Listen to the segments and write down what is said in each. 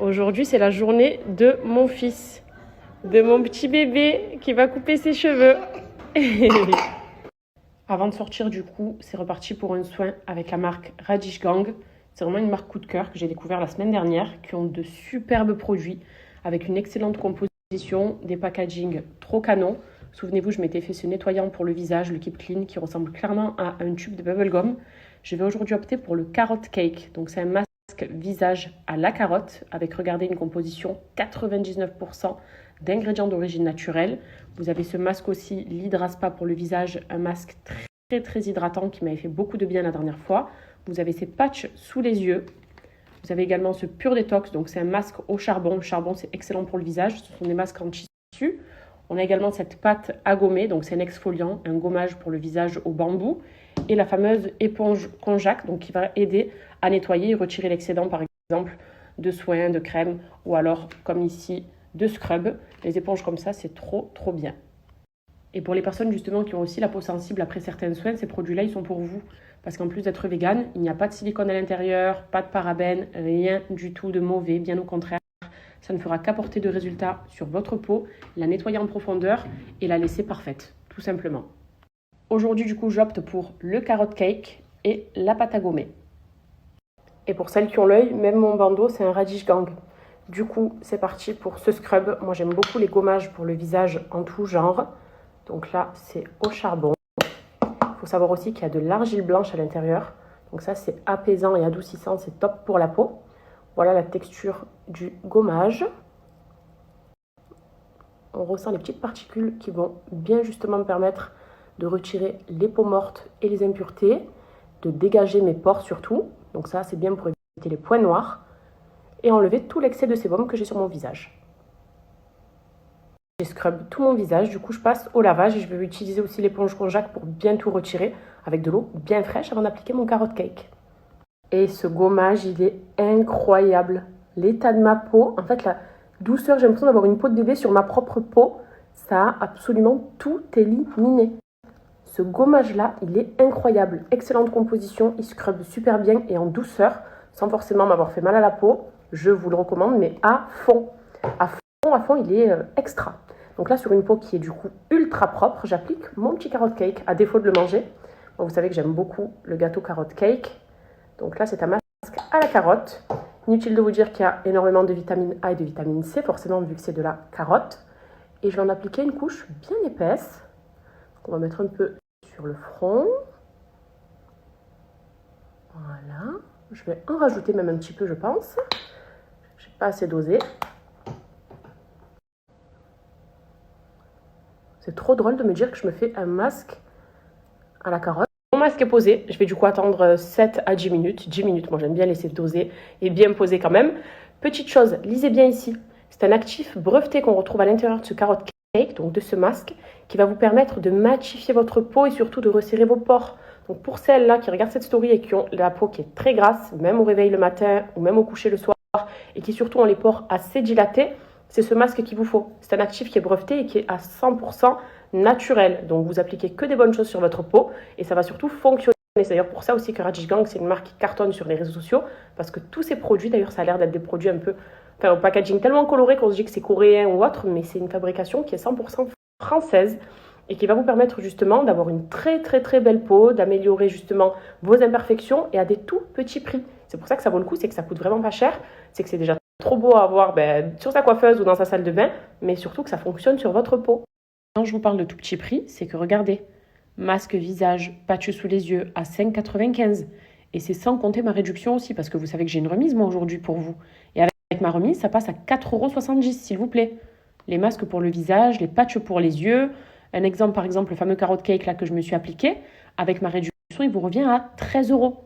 Aujourd'hui, c'est la journée de mon fils, de mon petit bébé qui va couper ses cheveux. Avant de sortir, du coup, c'est reparti pour un soin avec la marque Radish Gang. C'est vraiment une marque coup de cœur que j'ai découvert la semaine dernière, qui ont de superbes produits avec une excellente composition, des packaging trop canons. Souvenez-vous, je m'étais fait ce nettoyant pour le visage, le Keep Clean, qui ressemble clairement à un tube de bubblegum. Je vais aujourd'hui opter pour le Carrot Cake. Donc c'est un masque visage à la carotte avec, regardez, une composition 99% d'ingrédients d'origine naturelle. Vous avez ce masque aussi, l'Hydraspa pour le visage, un masque très hydratant qui m'avait fait beaucoup de bien la dernière fois. Vous avez ces patchs sous les yeux. Vous avez également ce Pure Détox, donc c'est un masque au charbon. Le charbon, c'est excellent pour le visage. Ce sont des masques en tissu. On a également cette pâte à gommer, donc c'est un exfoliant, un gommage pour le visage au bambou. Et la fameuse éponge konjac, donc qui va aider à nettoyer et retirer l'excédent, par exemple, de soins, de crème, ou alors, comme ici, de scrub. Les éponges comme ça, c'est trop bien. Et pour les personnes justement qui ont aussi la peau sensible après certains soins, ces produits-là, ils sont pour vous. Parce qu'en plus d'être vegan, il n'y a pas de silicone à l'intérieur, pas de parabènes, rien du tout de mauvais, bien au contraire. Ça ne fera qu'apporter de résultats sur votre peau, la nettoyer en profondeur et la laisser parfaite, tout simplement. Aujourd'hui, du coup, j'opte pour le Carrot Cake et la pâte à gommer. Et pour celles qui ont l'œil, même mon bandeau, c'est un Radish Gang. Du coup, c'est parti pour ce scrub. Moi, j'aime beaucoup les gommages pour le visage en tout genre. Donc là, c'est au charbon. Il faut savoir aussi qu'il y a de l'argile blanche à l'intérieur. Donc ça, c'est apaisant et adoucissant, c'est top pour la peau. Voilà la texture du gommage. On ressent les petites particules qui vont bien justement me permettre de retirer les peaux mortes et les impuretés, de dégager mes pores surtout. Donc ça, c'est bien pour éviter les points noirs et enlever tout l'excès de sébum que j'ai sur mon visage. J'ai scrub tout mon visage, du coup je passe au lavage et je vais utiliser aussi l'éponge konjac pour bien tout retirer avec de l'eau bien fraîche avant d'appliquer mon Carrot Cake. Et ce gommage, il est incroyable. L'état de ma peau, en fait la douceur, j'ai l'impression d'avoir une peau de bébé sur ma propre peau. Ça a absolument tout éliminé. Ce gommage-là, il est incroyable. Excellente composition, il scrub super bien et en douceur, sans forcément m'avoir fait mal à la peau. Je vous le recommande, mais à fond. À fond, il est extra. Donc là, sur une peau qui est du coup ultra propre, j'applique mon petit Carrot Cake, à défaut de le manger. Bon, vous savez que j'aime beaucoup le gâteau Carrot Cake. Donc là, c'est un masque à la carotte. Inutile de vous dire qu'il y a énormément de vitamine A et de vitamine C, forcément, vu que c'est de la carotte. Et je vais en appliquer une couche bien épaisse. Donc on va mettre un peu sur le front. Voilà. Je vais en rajouter même un petit peu, je pense. Je n'ai pas assez dosé. C'est trop drôle de me dire que je me fais un masque à la carotte. Mon masque est posé. Je vais du coup attendre 7 à 10 minutes. 10 minutes, moi j'aime bien laisser doser et bien poser quand même. Petite chose, lisez bien ici. C'est un actif breveté qu'on retrouve à l'intérieur de ce Carrot Cake, donc de ce masque, qui va vous permettre de matifier votre peau et surtout de resserrer vos pores. Donc pour celles-là qui regardent cette story et qui ont la peau qui est très grasse, même au réveil le matin ou même au coucher le soir, et qui surtout ont les pores assez dilatés, c'est ce masque qu'il vous faut. C'est un actif qui est breveté et qui est à 100% naturel. Donc vous appliquez que des bonnes choses sur votre peau et ça va surtout fonctionner. C'est d'ailleurs pour ça aussi que Radish Gang, c'est une marque qui cartonne sur les réseaux sociaux, parce que tous ces produits, d'ailleurs ça a l'air d'être des produits un peu, au packaging tellement coloré qu'on se dit que c'est coréen ou autre, mais c'est une fabrication qui est 100% française et qui va vous permettre justement d'avoir une très belle peau, d'améliorer justement vos imperfections et à des tout petits prix. C'est pour ça que ça vaut le coup, c'est que ça coûte vraiment pas cher, c'est que c'est déjà trop beau à avoir sur sa coiffeuse ou dans sa salle de bain, mais surtout que ça fonctionne sur votre peau. Quand je vous parle de tout petit prix, c'est que regardez, masque visage, patch sous les yeux à 5,95 €. Et c'est sans compter ma réduction aussi, parce que vous savez que j'ai une remise moi aujourd'hui pour vous. Et avec ma remise, ça passe à 4,70 €, s'il vous plaît. Les masques pour le visage, les patchs pour les yeux. Un exemple, par exemple, le fameux Carrot Cake là que je me suis appliqué, avec ma réduction, il vous revient à 13 €.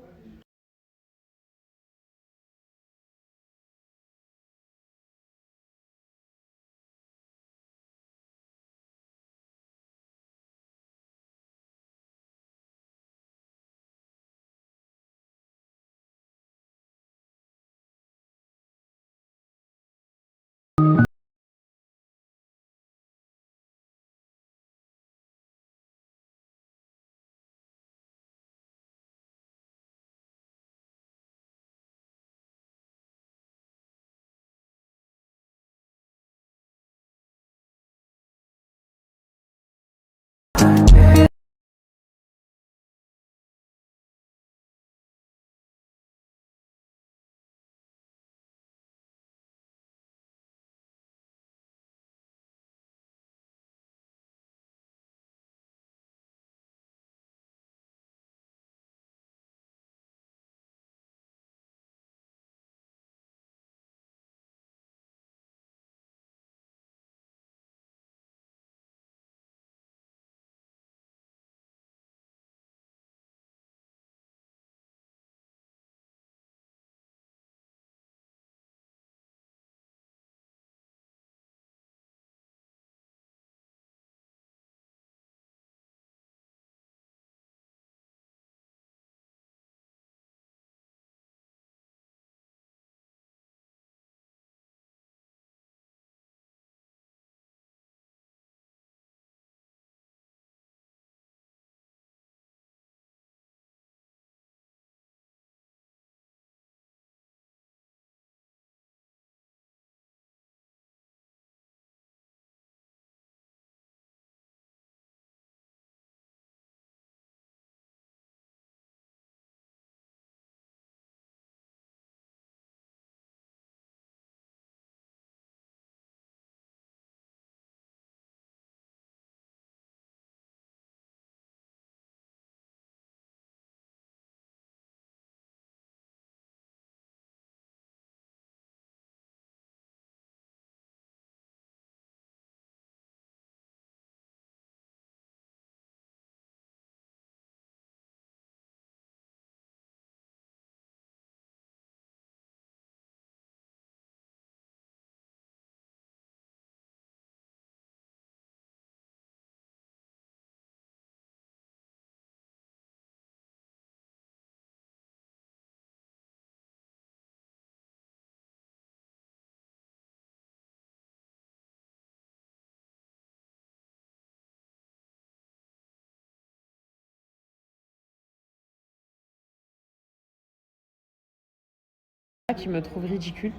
qui me trouve ridicule,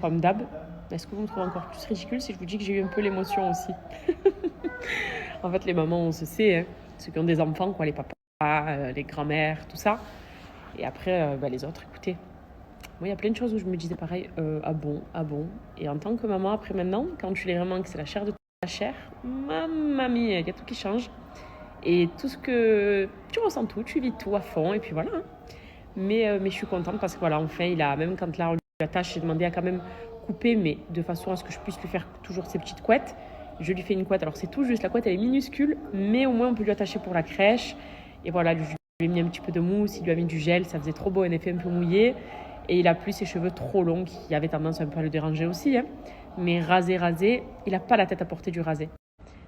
comme d'hab. Est-ce que vous me trouvez encore plus ridicule si je vous dis que j'ai eu un peu l'émotion aussi? En fait, les mamans, on se sait, hein, ceux qui ont des enfants, quoi, les papas, les grands-mères, tout ça. Et après, les autres, écoutez. Moi, il y a plein de choses où je me disais pareil, ah bon, ah bon. Et en tant que maman, après maintenant, quand tu l'es vraiment, que c'est la chair de ta chair, mamma mia, il y a tout qui change. Et tout ce que tu ressens tout, tu vis tout à fond, et puis voilà. Hein. Mais je suis contente parce que voilà, enfin, il a, même quand là, on lui attache, j'ai demandé à quand même couper, mais de façon à ce que je puisse lui faire toujours ses petites couettes. Je lui fais une couette, alors c'est tout juste, la couette elle est minuscule, mais au moins on peut lui attacher pour la crèche. Et voilà, je lui ai mis un petit peu de mousse, il lui a mis du gel, ça faisait trop beau, un effet un peu mouillé. Et il a plus ses cheveux trop longs qui avaient tendance un peu à le déranger aussi. Hein. Mais rasé, il n'a pas la tête à porter du rasé.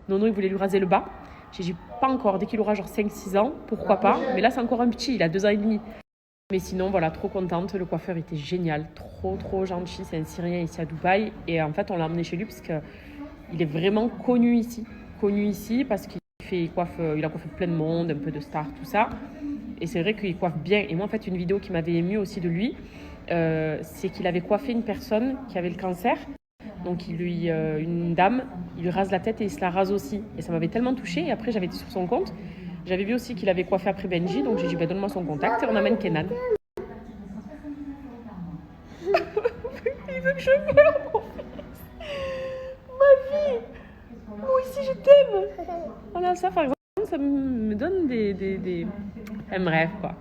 Nono, il voulait lui raser le bas. J'ai dit pas encore, dès qu'il aura genre 5-6 ans, pourquoi pas. Mais là, c'est encore un petit, il a 2 ans et demi. Mais sinon, voilà, trop contente. Le coiffeur était génial, trop gentil. C'est un Syrien ici à Dubaï. Et en fait, on l'a emmené chez lui parce qu'il est vraiment connu ici. Connu ici parce il a coiffé plein de monde, un peu de stars, tout ça. Et c'est vrai qu'il coiffe bien. Et moi, en fait, une vidéo qui m'avait émue aussi de lui, c'est qu'il avait coiffé une personne qui avait le cancer. Donc, une dame, il lui rase la tête et il se la rase aussi. Et ça m'avait tellement touchée. Et après, j'avais été sur son compte. J'avais vu aussi qu'il avait coiffé après Benji. Donc, j'ai dit, donne-moi son contact et on amène Kenan. Il veut que je pleure, mon fils. Ma vie. Moi aussi, je t'aime. Voilà, ça, par exemple, ça me donne des... Enfin, bref, quoi.